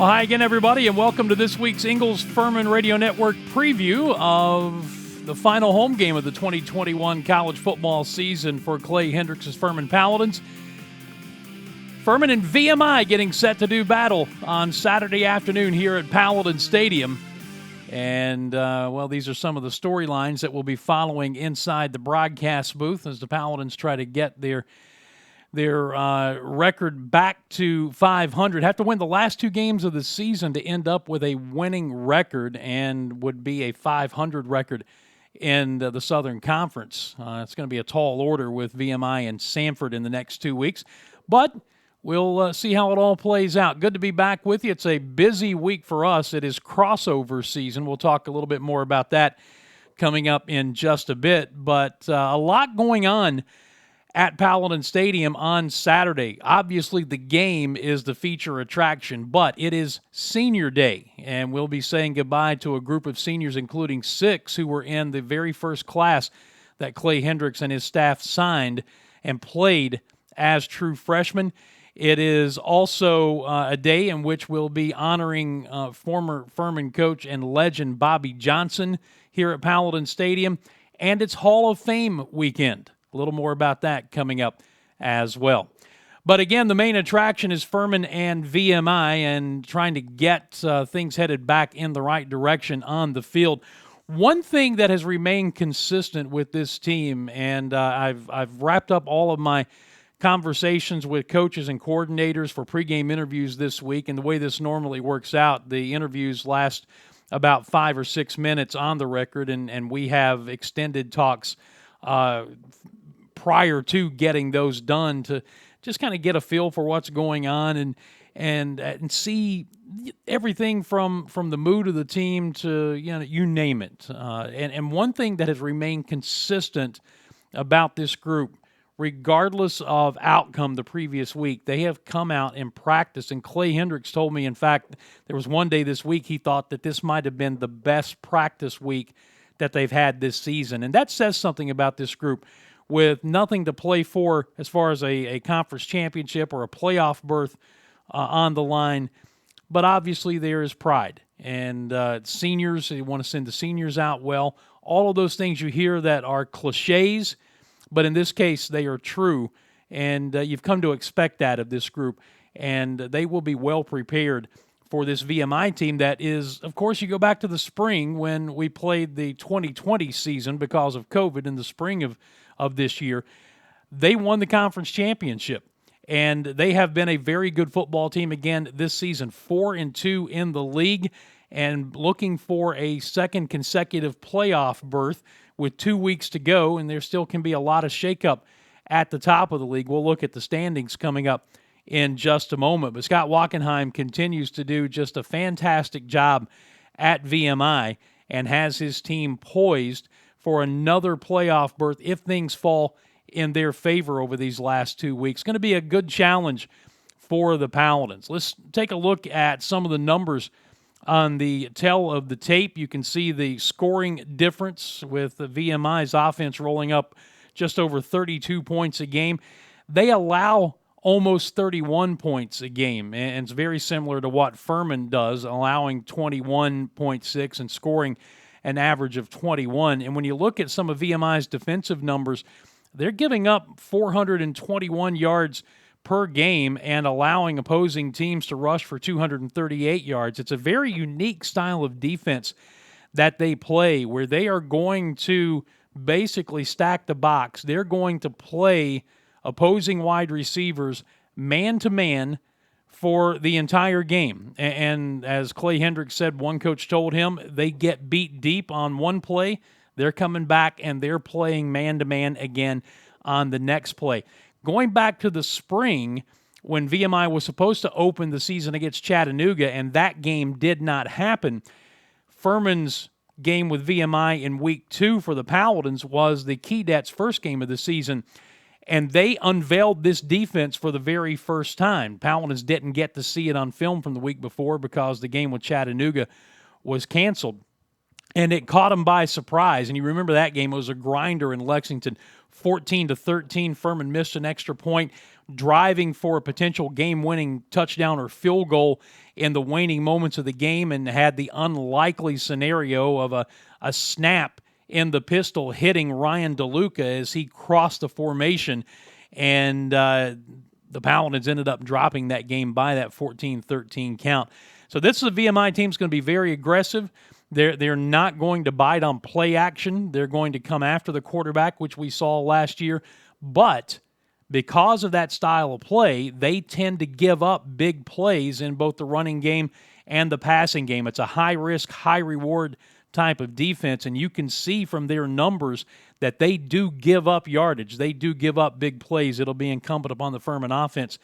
Well, hi again, everybody, and welcome to this week's Ingles Furman Radio Network preview of the final home game of the 2021 college football season for Clay Hendricks' Furman Paladins. Furman and VMI getting set to do battle on Saturday afternoon here at Paladin Stadium. And, these are some of the storylines that we'll be following inside the broadcast booth as the Paladins try to get their record back to 500. Have to win the last two games of the season to end up with a winning record and would be a 500 record in the Southern Conference. It's going to be a tall order with VMI and Sanford in the next 2 weeks. But we'll see how it all plays out. Good to be back with you. It's a busy week for us. It is crossover season. We'll talk a little bit more about that coming up in just a bit. But a lot going on at Paladin Stadium on Saturday. Obviously, the game is the feature attraction, but it is Senior Day, and we'll be saying goodbye to a group of seniors, including 6 who were in the very first class that Clay Hendricks and his staff signed and played as true freshmen. It is also a day in which we'll be honoring former Furman coach and legend Bobby Johnson here at Paladin Stadium, and it's Hall of Fame weekend. A little more about that coming up as well. But again, the main attraction is Furman and VMI and trying to get things headed back in the right direction on the field. One thing that has remained consistent with this team, and I've wrapped up all of my conversations with coaches and coordinators for pregame interviews this week, and the way this normally works out, the interviews last about 5 or 6 minutes on the record, and we have extended talks prior to getting those done to just kind of get a feel for what's going on and see everything from the mood of the team to, you name it. And one thing that has remained consistent about this group, regardless of outcome the previous week, they have come out and practiced. And Clay Hendricks told me, in fact, there was one day this week he thought that this might have been the best practice week that they've had this season. And that says something about this group. With nothing to play for as far as a conference championship or a playoff berth on the line, but obviously there is pride. And seniors, you want to send the seniors out well. All of those things you hear that are cliches, but in this case they are true, and you've come to expect that of this group, and they will be well prepared for this VMI team that is, of course, you go back to the spring when we played the 2020 season because of COVID in the spring of this year. They won the conference championship, and they have been a very good football team again this season, 4-2 in the league, and looking for a second consecutive playoff berth with 2 weeks to go, and there still can be a lot of shakeup at the top of the league. We'll look at the standings coming up in just a moment. But Scott Wachenheim continues to do just a fantastic job at VMI and has his team poised for another playoff berth if things fall in their favor over these last 2 weeks. Going to be a good challenge for the Paladins. Let's take a look at some of the numbers on the tail of the tape. You can see the scoring difference with the VMI's offense rolling up just over 32 points a game. They allow almost 31 points a game, and it's very similar to what Furman does, allowing 21.6 and scoring an average of 21. And when you look at some of VMI's defensive numbers, they're giving up 421 yards per game and allowing opposing teams to rush for 238 yards. It's a very unique style of defense that they play, where they are going to basically stack the box. They're going to play opposing wide receivers man-to-man for the entire game. And as Clay Hendricks said, one coach told him, they get beat deep on one play, they're coming back and they're playing man-to-man again on the next play. Going back to the spring, when VMI was supposed to open the season against Chattanooga, and that game did not happen, Furman's game with VMI in week 2 for the Paladins was the Keydets' first game of the season, and they unveiled this defense for the very first time. Paladins didn't get to see it on film from the week before because the game with Chattanooga was canceled. And it caught them by surprise. And you remember that game, it was a grinder in Lexington, 14-13. Furman missed an extra point. driving for a potential game-winning touchdown or field goal in the waning moments of the game, and had the unlikely scenario of a snap in the pistol hitting Ryan DeLuca as he crossed the formation, and the Paladins ended up dropping that game by that 14-13 count. So this is a VMI team that's going to be very aggressive. They're not going to bite on play action. They're going to come after the quarterback, which we saw last year. But because of that style of play, they tend to give up big plays in both the running game and the passing game. It's a high-risk, high-reward type of defense, and you can see from their numbers that they do give up yardage. They do give up big plays. It'll be incumbent upon the Furman offense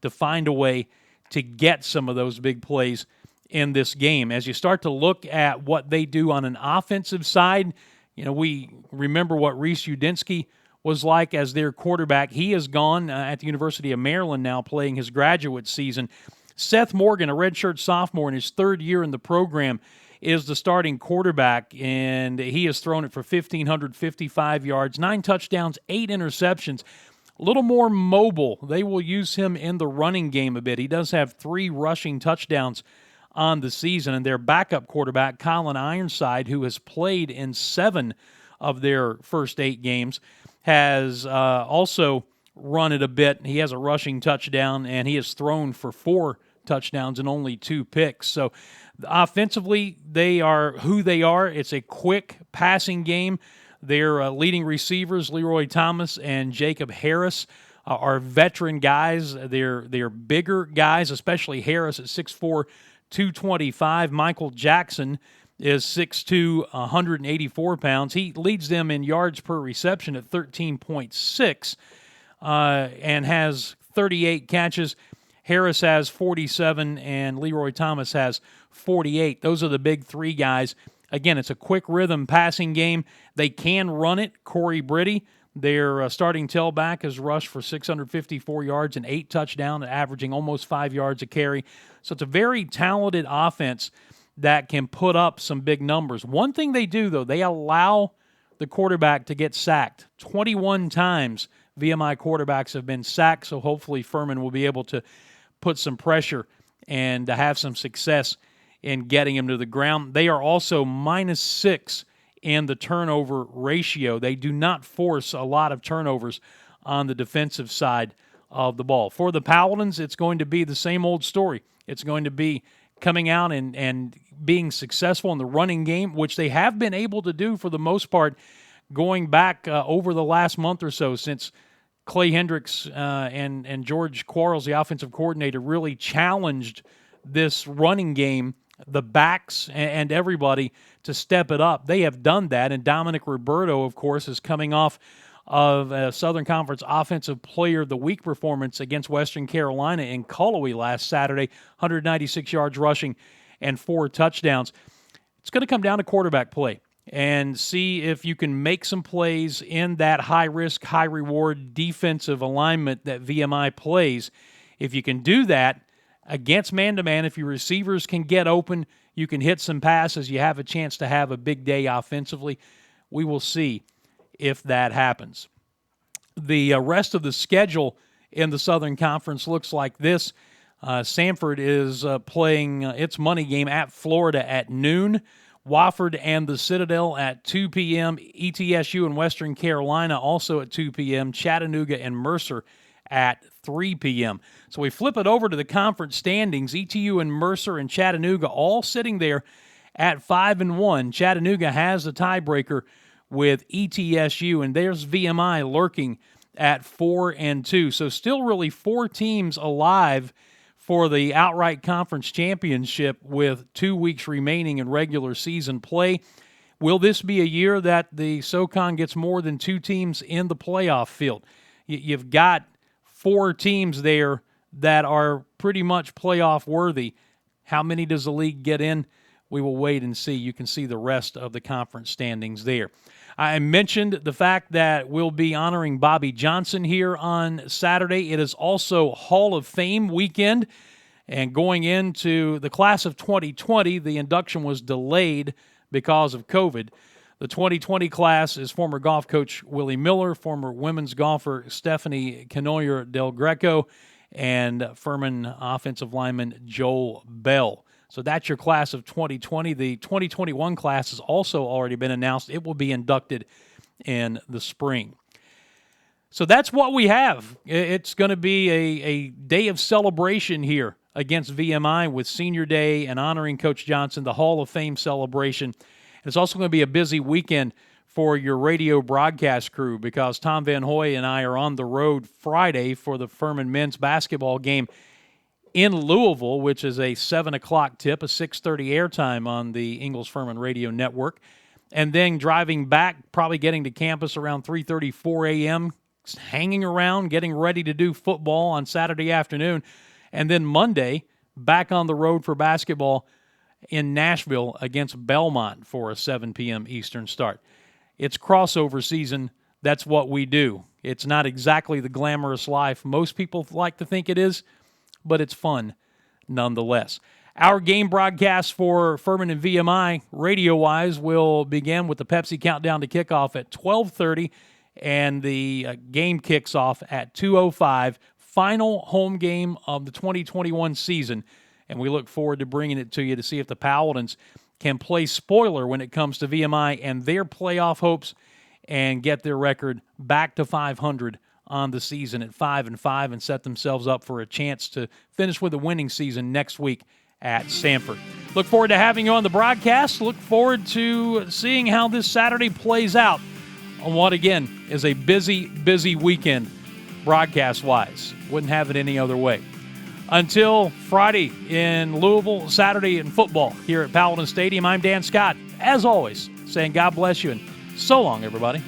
to find a way to get some of those big plays in this game. As you start to look at what they do on an offensive side, we remember what Reese Udinsky was like as their quarterback. He is gone at the University of Maryland now, playing his graduate season. Seth Morgan, a redshirt sophomore in his third year in the program, is the starting quarterback, and he has thrown it for 1,555 yards, 9 touchdowns, 8 interceptions. A little more mobile. They will use him in the running game a bit. He does have 3 rushing touchdowns on the season, and their backup quarterback, Colin Ironside, who has played in 7 of their first 8 games, has also run it a bit. He has a rushing touchdown, and he has thrown for 4 touchdowns and only 2 picks. So offensively, they are who they are. It's a quick passing game. Their leading receivers, Leroy Thomas and Jacob Harris, are veteran guys. They're bigger guys, especially Harris at 6'4", 225. Michael Jackson is 6'2", 184 pounds. He leads them in yards per reception at 13.6 and has 38 catches. Harris has 47, and Leroy Thomas has 48. Those are the big 3 guys. Again, it's a quick rhythm passing game. They can run it. Corey Britty, their starting tailback, has rushed for 654 yards and 8 touchdowns, averaging almost 5 yards a carry. So it's a very talented offense that can put up some big numbers. One thing they do, though, they allow the quarterback to get sacked. 21 times VMI quarterbacks have been sacked, so hopefully Furman will be able to put some pressure and to have some success in getting him to the ground. They are also -6 in the turnover ratio. They do not force a lot of turnovers on the defensive side of the ball. For the Paladins, it's going to be the same old story. It's going to be coming out and being successful in the running game, which they have been able to do for the most part going back over the last month or so since Clay Hendricks and George Quarles, the offensive coordinator, really challenged this running game, the backs and everybody, to step it up. They have done that, and Dominic Roberto, of course, is coming off of a Southern Conference Offensive Player of the Week performance against Western Carolina in Cullowhee last Saturday, 196 yards rushing and 4 touchdowns. It's going to come down to quarterback play and see if you can make some plays in that high-risk, high-reward defensive alignment that VMI plays. If you can do that against man-to-man, if your receivers can get open, you can hit some passes, you have a chance to have a big day offensively. We will see if that happens. The rest of the schedule in the Southern Conference looks like this. Samford is playing its money game at Florida at noon. Wofford and the Citadel at 2 p.m. ETSU and Western Carolina also at 2 p.m. Chattanooga and Mercer at 3 p.m. So we flip it over to the conference standings. ETU and Mercer and Chattanooga all sitting there at 5-1. Chattanooga has the tiebreaker with ETSU, and there's VMI lurking at 4-2. So still really 4 teams alive for the outright conference championship with 2 weeks remaining in regular season play. Will this be a year that the SoCon gets more than 2 teams in the playoff field? You've got 4 teams there that are pretty much playoff worthy. How many does the league get in? We will wait and see. You can see the rest of the conference standings there. I mentioned the fact that we'll be honoring Bobby Johnson here on Saturday. It is also Hall of Fame weekend, and going into the class of 2020, the induction was delayed because of COVID. The 2020 class is former golf coach Willie Miller, former women's golfer Stephanie Canoyer Del Greco, and Furman offensive lineman Joel Bell. So that's your class of 2020. The 2021 class has also already been announced. It will be inducted in the spring. So that's what we have. It's going to be a day of celebration here against VMI with Senior Day and honoring Coach Johnson, the Hall of Fame celebration. And it's also going to be a busy weekend for your radio broadcast crew because Tom Van Hoy and I are on the road Friday for the Furman men's basketball game in Louisville, which is a 7 o'clock tip, a 6:30 airtime on the Ingles Furman Radio Network. And then driving back, probably getting to campus around 3:30, 4 a.m., hanging around, getting ready to do football on Saturday afternoon. And then Monday, back on the road for basketball in Nashville against Belmont for a 7 p.m. Eastern start. It's crossover season. That's what we do. It's not exactly the glamorous life most people like to think it is, but it's fun nonetheless. Our game broadcast for Furman and VMI, radio-wise, will begin with the Pepsi countdown to kickoff at 12:30, and the game kicks off at 2:05. Final home game of the 2021 season, and we look forward to bringing it to you to see if the Paladins can play spoiler when it comes to VMI and their playoff hopes and get their record back to 500 on the season at 5-5 and set themselves up for a chance to finish with a winning season next week at Sanford. Look forward to having you on the broadcast. Look forward to seeing how this Saturday plays out on what, again, is a busy, busy weekend broadcast-wise. Wouldn't have it any other way. Until Friday in Louisville, Saturday in football here at Paladin Stadium, I'm Dan Scott, as always, saying God bless you and so long, everybody.